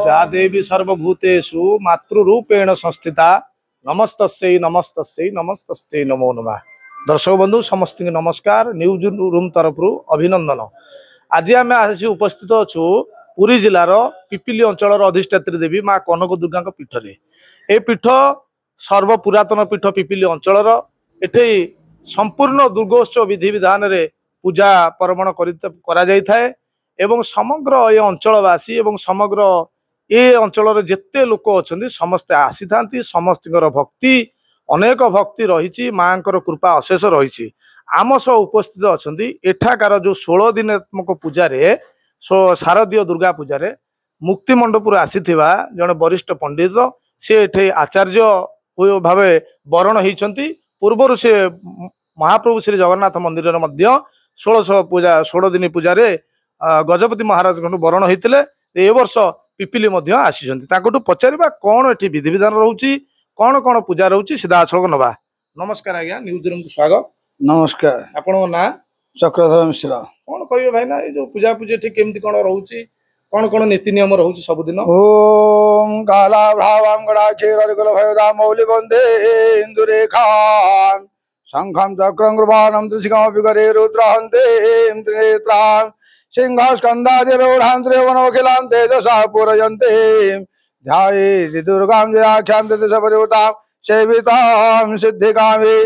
या देवी सर्वभूतेषु मातृरूपेण संस्थिता नमस्तस्यै नमस्तस्यै नमस्तस्यै नमो नमः। दर्शक बंधु समस्त नमस्कार। न्यूज रूम तरफ अभिनंदन। आज आम आसी उपस्थित अच्छु पुरी जिलार पिपिली अंचल अधिष्ठात्री देवी माँ कनक दुर्गा पीठ रे। ए पीठ सर्वपुरातन पीठ पिपिली अंचल एठे संपूर्ण दुर्गोत्सव विधि विधान रे पूजा पर्वण करा जाय थाए एवं समग्र ये अंचलवासी एवं समग्र ये अंचल जेते लोक अच्छा समस्ते आसी था समस्त भक्ति अनेक भक्ति रही माँ कृपा अशेष रही आम सह उपस्थित अच्छा एठाकार जो 16 दिनात्मक पूजा शारदीय दुर्गा पूजा मुक्ति मंडपुर आसी जड़े वरिष्ठ पंडित सी एठे आचार्य भाव वरण होती पूर्वर से महाप्रभु श्री जगन्नाथ मंदिर 16 दिन पूजा गजपति महाराज वरण होते ए वर्ष पिपिली आसी पचारा कौन ये विधि विधान रोचे कौन कौन पूजा रोचे सीधा सड़क नवा। नमस्कार आज्ञा न्यूज रूम को स्वागत। नमस्कार। आपन ना चक्रधर मिश्र। कौन कहे भाई ना ये पूजा पूजा ठीक केमती कौन रोचे कौन कौन नीति नियम रोचे सबुदिन? ओम काला भावाम गणाक्षेरगल भयदा मौलि वंदे इंदुरेखां शंखं चक्रं कृपाणं त्रिशिखं विगरे रुद्रहन्ते त्रिनेत्रां सिंहस्कन्धादिरूढान्त्रे वनोखिलां तेजसा पूरयन्ते ध्याये दुर्गां जयाख्यां तत्सपरिवृतां सेवितां सिद्धिकामे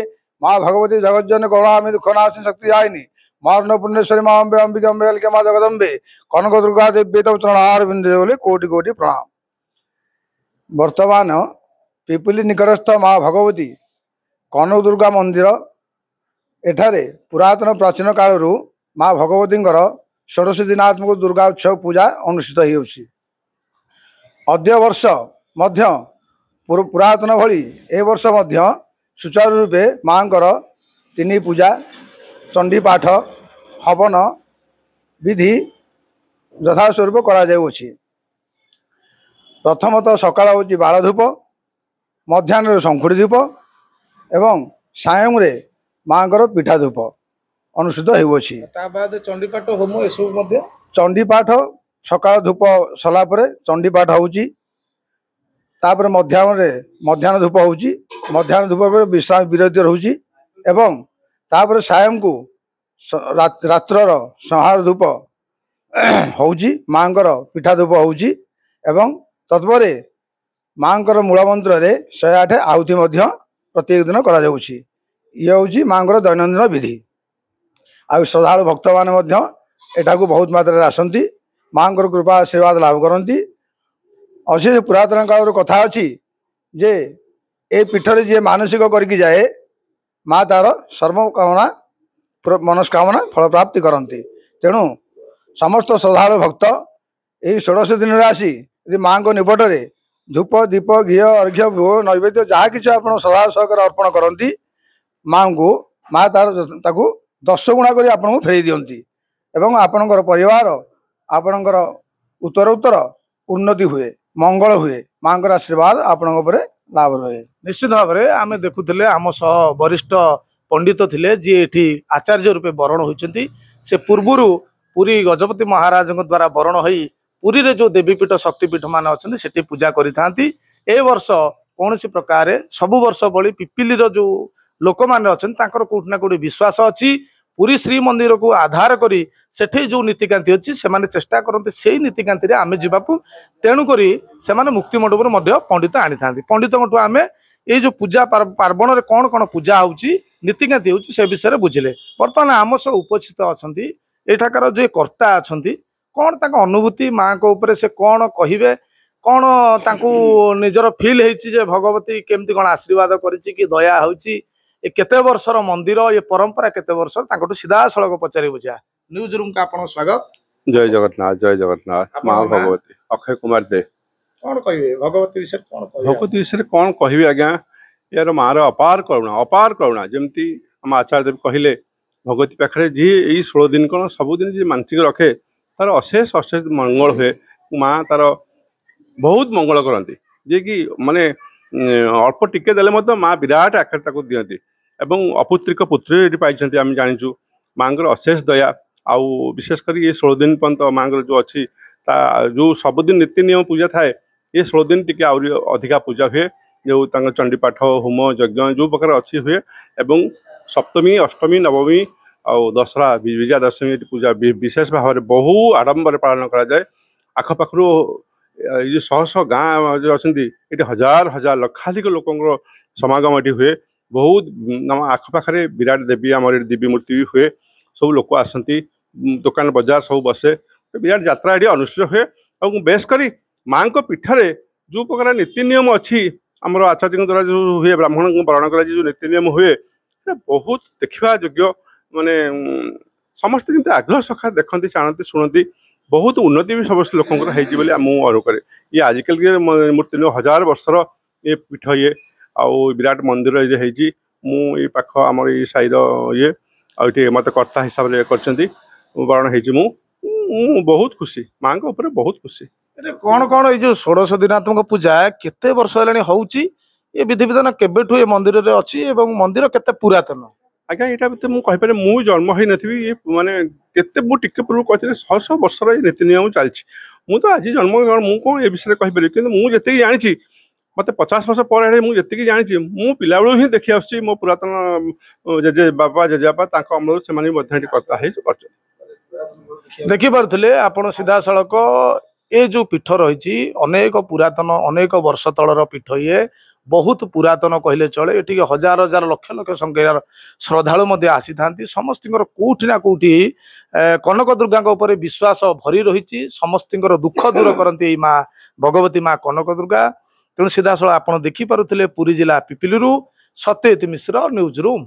माँ भगवती जगज्जन करुणामि दुःखनाशिनी शक्तिदायिनी मार्ण पुण्येश्वरी माँ अम्बे अंबिके अम्बे अलके माँ जगदम्बे कनक दुर्गा देवी तब चरणार बिंदे बोले कोटि कोटि प्रणाम। वर्तमान पिपिली निकटस्थ माँ भगवती कनक दुर्गा मंदिर एठारे पुरातन प्राचीन काल माँ भगवती 16 दिनात्मक दुर्गा उत्सव पूजा अनुष्ठित होउछि। अद्य वर्ष मध्य पुरातन भली ए वर्ष मध्य सुचारू रूपे माँ 3 पूजा चंडी पाठ हवन विधि यथास्वरूप करा जाउछि। प्रथमतः सकाळ होछि बाल धूप मध्याह्न शंखुड़ी धूप एवं सायं रे माँ पीठा धूप अनुष्ठित होउछि। चंडी पाठ होम ए सब मध्य चंडी पाठ सकाळ धूप सला परे चंडी पाठ होउछि तापर मध्याह्न धूप होउछि मध्याह्न धूप पर विश्राम विरति रहउछि एवं तापर सायं को रात्रर संहार धूप होउछि माँ पीठा धूप होउछि एवं तत्परे माँ मूल मंत्र रे 108 आहुति मध्य प्रत्येक दिन करा जाउछि। ये होउछि माँ दैनंदिन विधि। आ श्रद्धालु भक्त माने मध्य एटा को बहुत मात्रा आसंती माँ कृपा आशीर्वाद लाभ करती। अशेष पुरातन काल कथा अच्छी जे ए पीठरे जी मानसिक करके जाए माँ तार सर्वकामना मनस्कामना फल प्राप्ति करती। तेणु समस्त श्रद्धालु भक्त यही 16 दिन आसी यदि माँ को निपटरे धूप दीप घी अर्घ्य भोग नैवेद्य जहाँ कि श्रद्धा सहकार अर्पण करती माँ को माँ तार ताकू 10 गुणा कर आपको फेरी दियंती एवं आपणकर परिवार आपणकर उत्तर उत्तर उन्नति हुए मंगल हुए माँ आशीर्वाद आपण लाभ रहे। निश्चित भाव में आम देखुले आम सह वरिष्ठ पंडित थिले जी एठी आचार्य रूपे वरण होती से पूर्वर पुरी गजपति महाराज द्वारा वरण हो पुरी रे जो देवीपीठ शक्तिपीठ मान अच्छा से पूजा करी ए वर्ष कौन प्रकार सबु वर्ष भली पिपिली जो लोक मैंने अच्छा कौटना कौटी विश्वास अच्छी पुरी श्री मंदिर को आधार करी सेठी जो नीतिकांति अच्छी से चेष्टा करते से नीतिकांति आम जावाक तेणुक से मुक्ति मंडप पंडित आनी था पंडित आम ये जो पूजा पार्वण में कौन कौन पूजा होची नीतिकांति होची से विषय बुझिले। बर्तमान आम सब उपस्थित अच्छा एठाकार जो कर्ता अच्छा कौन तक अनुभूति माँ को ऊपर से कौन कहे कौन तांकू निजर फील होती भगवती केमती कौन आशीर्वाद करी कि दया होची केते वर्षर मंदिर ये परंपरा केते वर्ष सीधा सड़क पचारि बुझा। न्यूज रूम का आपन स्वागत। जय जगन्नाथ माँ भगवती अक्षय कुमार दे कौन कहे भगवती विषय भगवती विषय कौन कह आज्ञा यार माँ अपार करुणा जमती आम आचार्य देव कहले भगवती पाखे जी यही 16 दिन कौन सबुदिन जी मानसिक रखे तार अशेष मंगल हुए माँ तार बहुत मंगल करती जे कि माने अल्प टिके देले माँ विराट आकार दियंती एवं अपुत्रिक पुत्री पाई आम जाचु माँ अशेष दया आउ विशेषकर ये 16 दिन पर्यंत माँ जो अच्छी जो सबुदिन नीति नियम पूजा थाए ये 16 दिन टिके आउरी अधिका पूजा हुए जो चंडी पाठ होम यज्ञ जो प्रकार अच्छी हुए एवं सप्तमी अष्टमी नवमी और दशहरा विजया दशमी पूजा विशेष भाव में बहु आडंबर पालन करा जाए आखपाखु ये शह शह गाँ जो अच्छा ये हजार हजार लक्षाधिक लोक समागम ये हुए बहुत आखपाखे विराट देवी आम देवी मूर्ति भी हुए सब लोक आसती दुकान बजार सब बसे विराट यात्रा ये अनुष्ठित हुए और बेसकर माँ पीठरे जो प्रकार नीति नियम अच्छी आमर आचार्य द्वारा जो हुए ब्राह्मण को पालन कर जो नीति नियम हुए बहुत देखा योग्य माने समस्त किंतु आग्रह सखा देखती जानती शुणती बहुत उन्नति भी समस्त लोक मुझे अनुरोध करे ये आजिकल के मूर्ति हजार वर्षर ये पीठ ये आउ विराट मंदिर ये मुझे पाख आम ये साईर ये आए मत कर्ता हिसाब से करण हो बहुत खुशी माँ ऊपर बहुत खुशी कौन कौन ये 16 दिनात्मक पूजा केते वर्ष है होची ये विधि विधान केबेठु ये मंदिर रे अछि एवं मंदिर केते पुरातन आज्ञा यहाँ भितर मुझे मुझे जन्म हो नी ये माने केते मु टिके पूर्व कहते 100 वर्षर नीति नियम चलती मुझे तो आज जन्म मुझे कौन ये विषय कहीपर कि मुझे जानी मत 50 वर्ष पर मुझे जानी मु पिला बेलू ही देखी आसुची मो पुरातन जेजे बाबा जेजेबापा अमल से कर्ता देखी पारे आपण सीधा सड़क ये जो पीठ रही अनेक पुरातन अनेक वर्ष तलर पीठ ये बहुत पुरातन कहले चले ये हजार हजार लक्ष लक्ष संख्यार श्रद्धालु आसी था समस्त कौटि ना कौटि कनक दुर्गा उपर विश्वास भरी रही समस्त दुख दूर करती माँ भगवती माँ कनक दुर्गा तेणु सीधा सड़क आप देखिपे पुरी जिला पिपिली सत्यजित मिश्र न्यूज रूम।